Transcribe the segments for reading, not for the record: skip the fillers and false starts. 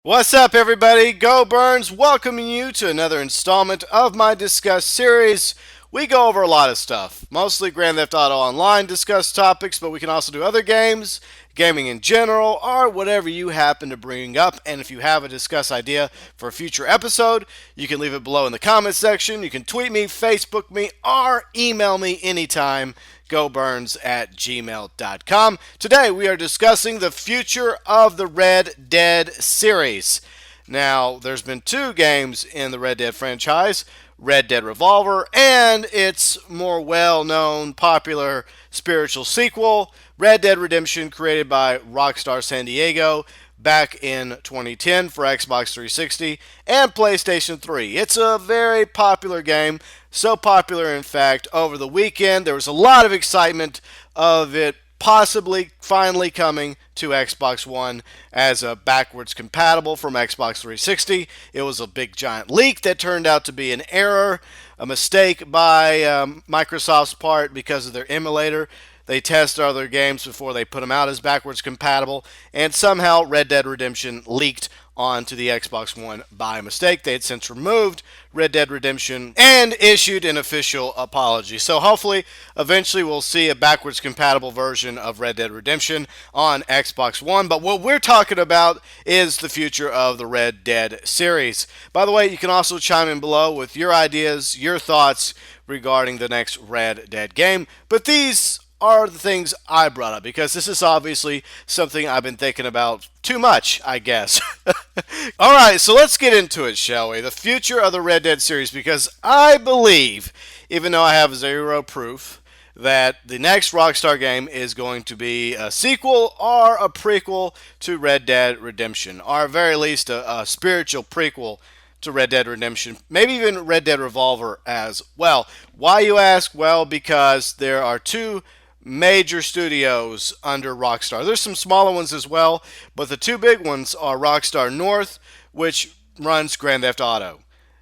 What's up, everybody? GeauxBurns welcoming you to another installment of my Discuss series. We go over a lot of stuff, mostly Grand Theft Auto Online discuss topics, but we can also do other games, gaming in general, or whatever you happen to bring up. And if you have a discuss idea for a future episode, you can leave it below in the comments section. You can tweet me, Facebook me, or email me anytime. GeauxBurns@gmail.com. Today we are discussing the future of the Red Dead series. Now, there's been two games in the Red Dead franchise, Red Dead Revolver and its more well-known, popular spiritual sequel, Red Dead Redemption, created by Rockstar San Diego back in 2010 for Xbox 360 and PlayStation 3. It's a very popular game, so popular in fact, over the weekend there was a lot of excitement of it possibly finally coming to Xbox One as a backwards compatible from Xbox 360. It was a big giant leak that turned out to be an error, a mistake by Microsoft's part because of their emulator. They test other games before they put them out as backwards compatible, and somehow Red Dead Redemption leaked onto the Xbox One by mistake. They had since removed Red Dead Redemption and issued an official apology. So hopefully, eventually we'll see a backwards compatible version of Red Dead Redemption on Xbox One. But what we're talking about is the future of the Red Dead series. By the way, you can also chime in below with your ideas, your thoughts regarding the next Red Dead game. But these are the things I brought up because this is obviously something I've been thinking about too much, I guess. Alright, so let's get into it, shall we? The future of the Red Dead series, because I believe, even though I have zero proof, that the next Rockstar game is going to be a sequel or a prequel to Red Dead Redemption, or at very least a spiritual prequel to Red Dead Redemption, maybe even Red Dead Revolver as well. Why, you ask? Well, because there are two major studios under Rockstar. There's some smaller ones as well, but the two big ones are Rockstar North, which runs Grand Theft Auto.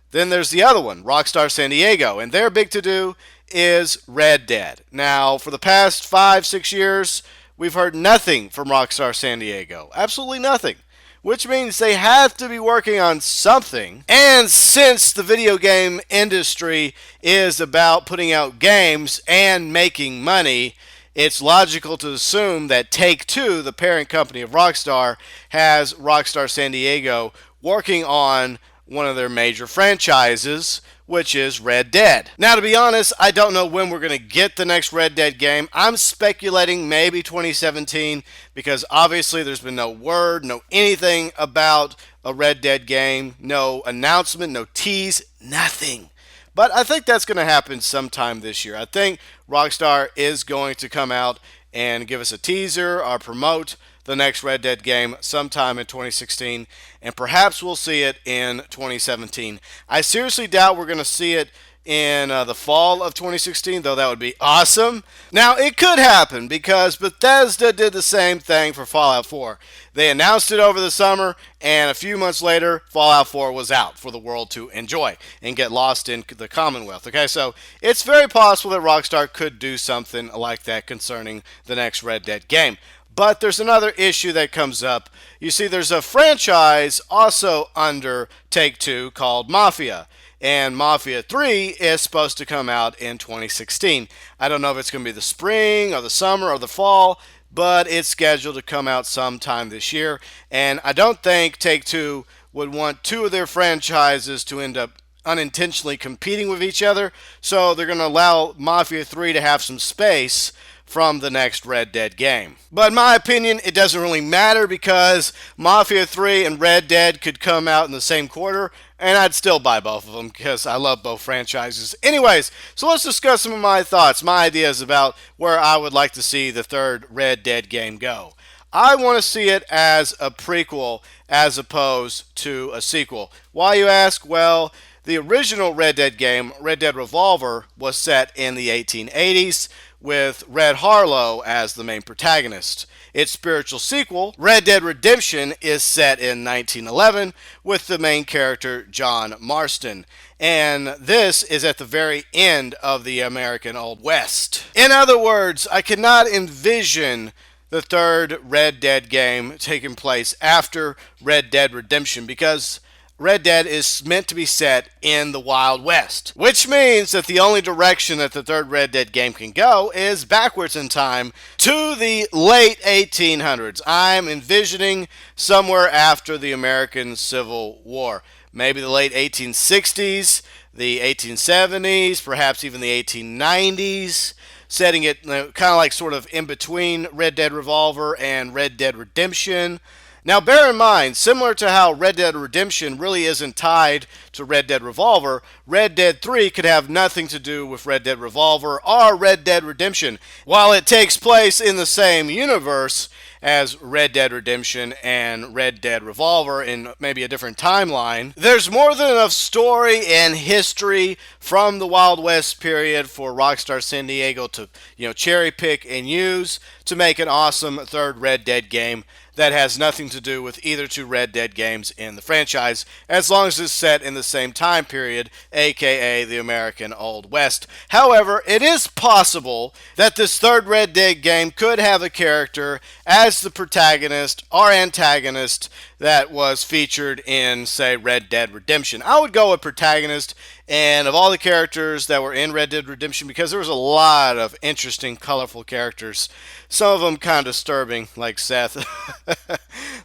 Then there's the other one, Rockstar San Diego, and their big to-do is Red Dead. Now, for the past 5-6 years, we've heard nothing from Rockstar San Diego. Absolutely nothing. Which means they have to be working on something. And since the video game industry is about putting out games and making money, it's logical to assume that Take-Two, the parent company of Rockstar, has Rockstar San Diego working on one of their major franchises, which is Red Dead. Now, to be honest, I don't know when we're going to get the next Red Dead game. I'm speculating maybe 2017 because obviously there's been no word, no anything about a Red Dead game, no announcement, no tease, nothing. But I think that's going to happen sometime this year. I think Rockstar is going to come out and give us a teaser or promote the next Red Dead game sometime in 2016, and perhaps we'll see it in 2017. I seriously doubt we're going to see it in the fall of 2016, though that would be awesome. Now, it could happen because Bethesda did the same thing for Fallout 4. They announced it over the summer, and a few months later, Fallout 4 was out for the world to enjoy and get lost in the Commonwealth. Okay, so it's very possible that Rockstar could do something like that concerning the next Red Dead game. But there's another issue that comes up. You see, there's a franchise also under Take-Two called Mafia. And Mafia III is supposed to come out in 2016. I don't know if it's going to be the spring or the summer or the fall, but it's scheduled to come out sometime this year. And I don't think Take-Two would want two of their franchises to end up unintentionally competing with each other. So they're going to allow Mafia 3 to have some space from the next Red Dead game. But in my opinion, it doesn't really matter because Mafia 3 and Red Dead could come out in the same quarter, and I'd still buy both of them because I love both franchises. Anyways, so let's discuss some of my thoughts, my ideas about where I would like to see the third Red Dead game go. I want to see it as a prequel as opposed to a sequel. Why, you ask? Well, the original Red Dead game, Red Dead Revolver, was set in the 1880s with Red Harlow as the main protagonist. Its spiritual sequel, Red Dead Redemption, is set in 1911 with the main character John Marston. And this is at the very end of the American Old West. In other words, I cannot envision the third Red Dead game taking place after Red Dead Redemption, because Red Dead is meant to be set in the Wild West, which means that the only direction that the third Red Dead game can go is backwards in time to the late 1800s. I'm envisioning somewhere after the American Civil War. Maybe the late 1860s, the 1870s, perhaps even the 1890s, setting it kind of like sort of in between Red Dead Revolver and Red Dead Redemption. Now, bear in mind, similar to how Red Dead Redemption really isn't tied to Red Dead Revolver, Red Dead 3 could have nothing to do with Red Dead Revolver or Red Dead Redemption. While it takes place in the same universe as Red Dead Redemption and Red Dead Revolver in maybe a different timeline, there's more than enough story and history from the Wild West period for Rockstar San Diego to, cherry pick and use to make an awesome third Red Dead game that has nothing to do with either two Red Dead games in the franchise, as long as it's set in the same time period, aka the American Old West. However, it is possible that this third Red Dead game could have a character as the protagonist or antagonist that was featured in, say, Red Dead Redemption. I would go with protagonist, and of all the characters that were in Red Dead Redemption, because there was a lot of interesting, colorful characters, some of them kind of disturbing, like Seth.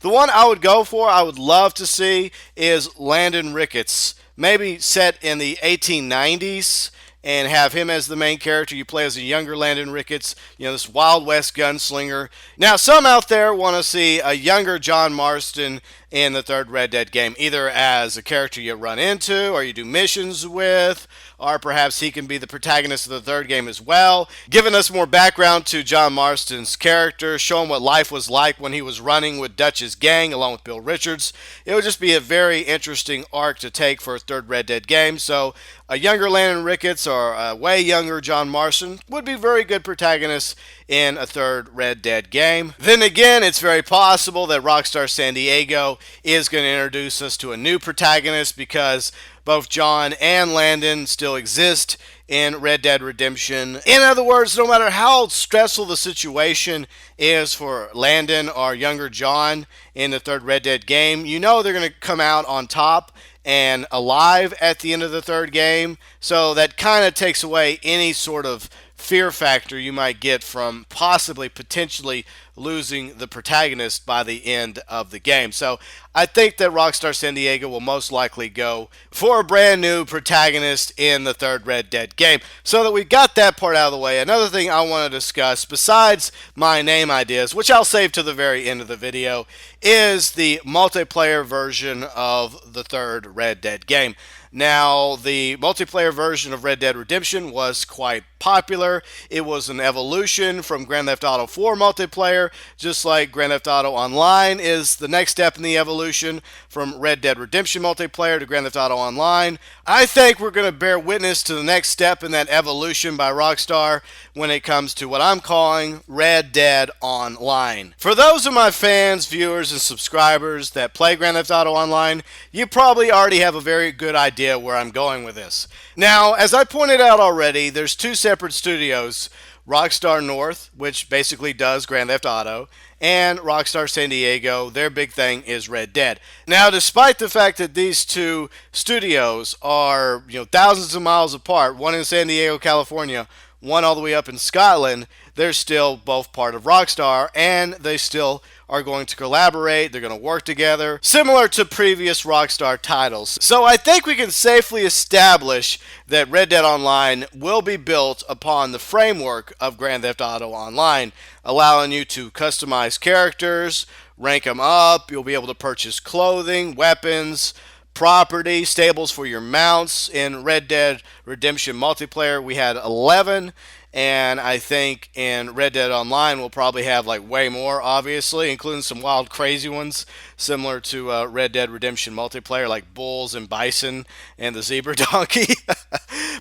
The one I would go for, I would love to see, is Landon Ricketts. Maybe set in the 1890s and have him as the main character. You play as a younger Landon Ricketts, this Wild West gunslinger. Now, some out there want to see a younger John Marston in the third Red Dead game, either as a character you run into or you do missions with, or perhaps he can be the protagonist of the third game as well, giving us more background to John Marston's character, showing what life was like when he was running with Dutch's gang along with Bill Richards. It would just be a very interesting arc to take for a third Red Dead game. So a younger Landon Ricketts or a way younger John Marston would be very good protagonists in a third Red Dead game. Then again, it's very possible that Rockstar San Diego is going to introduce us to a new protagonist, because both John and Landon still exist in Red Dead Redemption. In other words, no matter how stressful the situation is for Landon or younger John in the third Red Dead game, they're going to come out on top and alive at the end of the third game. So that kind of takes away any sort of fear factor you might get from potentially losing the protagonist by the end of the game. So I think that Rockstar San Diego will most likely go for a brand new protagonist in the third Red Dead game. So that we got that part out of the way, another thing I want to discuss, besides my name ideas, which I'll save to the very end of the video, is the multiplayer version of the third Red Dead game. Now, the multiplayer version of Red Dead Redemption was quite popular. It was an evolution from Grand Theft Auto 4 multiplayer, just like Grand Theft Auto Online is the next step in the evolution from Red Dead Redemption multiplayer to Grand Theft Auto Online. I think we're going to bear witness to the next step in that evolution by Rockstar when it comes to what I'm calling Red Dead Online. For those of my fans, viewers, and subscribers that play Grand Theft Auto Online, you probably already have a very good idea where I'm going with this. Now, as I pointed out already, there's two separate studios, Rockstar North, which basically does Grand Theft Auto, and Rockstar San Diego. Their big thing is Red Dead. Now, despite the fact that these two studios are, thousands of miles apart, one in San Diego, California, one all the way up in Scotland, they're still both part of Rockstar, and they still are going to collaborate. They're going to work together, similar to previous Rockstar titles. So I think we can safely establish that Red Dead Online will be built upon the framework of Grand Theft Auto Online, allowing you to customize characters, rank them up. You'll be able to purchase clothing, weapons, property, stables for your mounts. In Red Dead Redemption multiplayer, we had 11. And I think in Red Dead Online, we'll probably have way more, obviously, including some wild, crazy ones, similar to Red Dead Redemption multiplayer, like bulls and bison and the zebra donkey.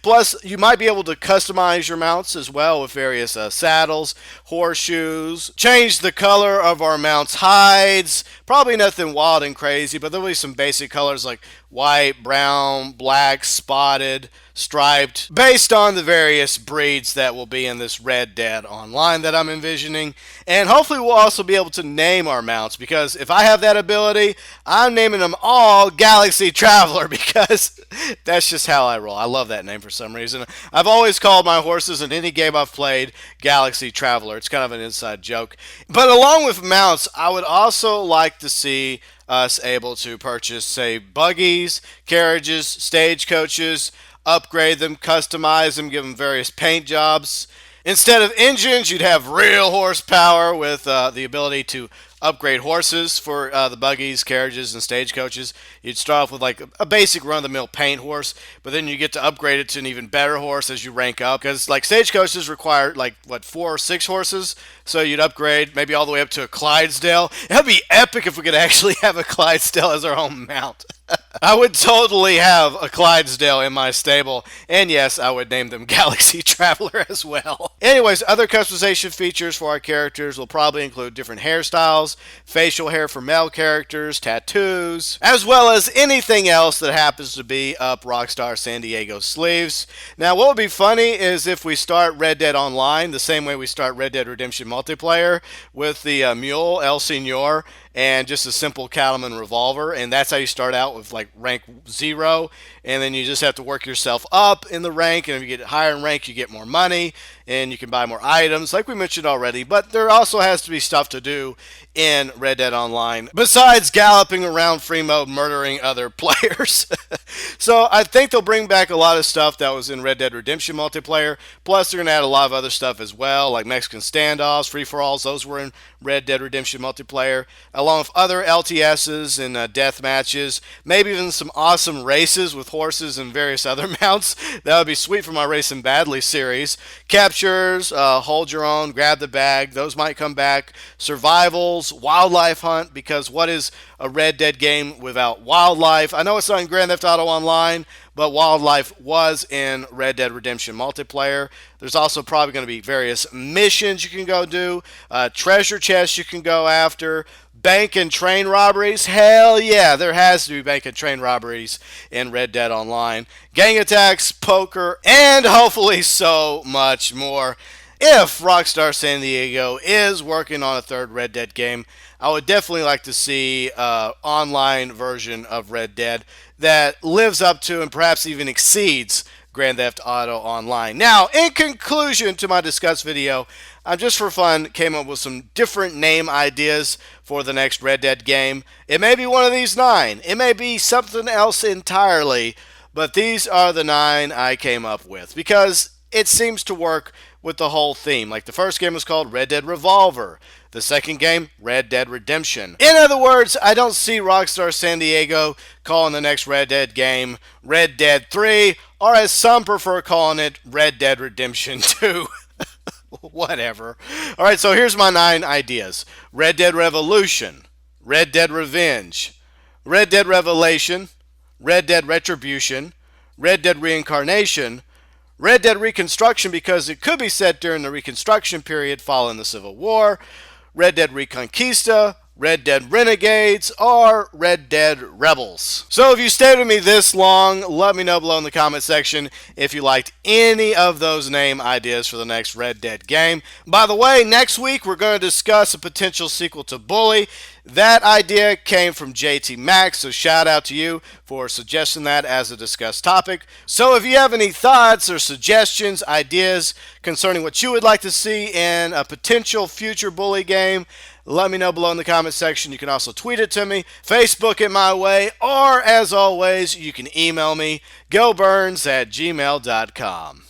Plus, you might be able to customize your mounts as well with various saddles, horseshoes, change the color of our mounts' hides. Probably nothing wild and crazy, but there'll be some basic colors like white, brown, black, spotted, striped, based on the various breeds that will be in this Red Dead Online that I'm envisioning. And hopefully we'll also be able to name our mounts, because if I have that ability, I'm naming them all Galaxy Traveler, because that's just how I roll. I love that name for some reason. I've always called my horses in any game I've played Galaxy Traveler. It's kind of an inside joke. But along with mounts, I would also like to see us able to purchase, say, buggies, carriages, stagecoaches, upgrade them, customize them, give them various paint jobs. Instead of engines, you'd have real horsepower with the ability to upgrade horses for the buggies, carriages, and stagecoaches. You'd start off with like a basic run-of-the-mill paint horse, but then you get to upgrade it to an even better horse as you rank up. Because like stagecoaches require like, what, 4 or 6 horses? So you'd upgrade maybe all the way up to a Clydesdale. That'd be epic if we could actually have a Clydesdale as our home mount. I would totally have a Clydesdale in my stable, and yes, I would name them Galaxy Traveler as well. Anyways, other customization features for our characters will probably include different hairstyles, facial hair for male characters, tattoos, as well as anything else that happens to be up Rockstar San Diego's sleeves. Now, what would be funny is if we start Red Dead Online the same way we start Red Dead Redemption multiplayer, with the mule, El Senor, and just a simple cattleman revolver, and that's how you start out with like rank 0, and then you just have to work yourself up in the rank, and if you get higher in rank you get more money and you can buy more items like we mentioned already. But there also has to be stuff to do in Red Dead Online besides galloping around free mode murdering other players. So I think they'll bring back a lot of stuff that was in Red Dead Redemption multiplayer, plus they're going to add a lot of other stuff as well, like Mexican standoffs, free-for-alls. Those were in Red Dead Redemption multiplayer, along with other LTSs and death matches, maybe even some awesome races with horses and various other mounts. That would be sweet for my Racing Badly series. Captures, hold your own, grab the bag, those might come back. Survivals, wildlife hunt, because what is a Red Dead game without wildlife? I know it's not in Grand Theft Auto Online, but wildlife was in Red Dead Redemption multiplayer. There's also probably going to be various missions you can go do, treasure chests you can go after, bank and train robberies. Hell yeah, there has to be bank and train robberies in Red Dead Online. Gang attacks, poker, and hopefully so much more. If Rockstar San Diego is working on a third Red Dead game, I would definitely like to see an online version of Red Dead that lives up to and perhaps even exceeds Grand Theft Auto Online. Now, in conclusion to my discuss video, I just for fun came up with some different name ideas for the next Red Dead game. It may be one of these 9. It may be something else entirely, but these are the 9 I came up with because it seems to work with the whole theme. Like the first game was called Red Dead Revolver. The second game, Red Dead Redemption. In other words, I don't see Rockstar San Diego calling the next Red Dead game Red Dead 3, or as some prefer calling it, Red Dead Redemption 2. Whatever. Alright, so here's my 9 ideas. Red Dead Revolution, Red Dead Revenge, Red Dead Revelation, Red Dead Retribution, Red Dead Reincarnation, Red Dead Reconstruction because it could be set during the Reconstruction period following the Civil War, Red Dead Reconquista, Red Dead Renegades, or Red Dead Rebels. So if you stayed with me this long, let me know below in the comment section if you liked any of those name ideas for the next Red Dead game. By the way, next week we're going to discuss a potential sequel to Bully. That idea came from JT Max, so shout out to you for suggesting that as a discussed topic. So if you have any thoughts or suggestions, ideas concerning what you would like to see in a potential future Bully game, let me know below in the comment section. You can also tweet it to me, Facebook it my way, or as always, you can email me, GeauxBurns@gmail.com.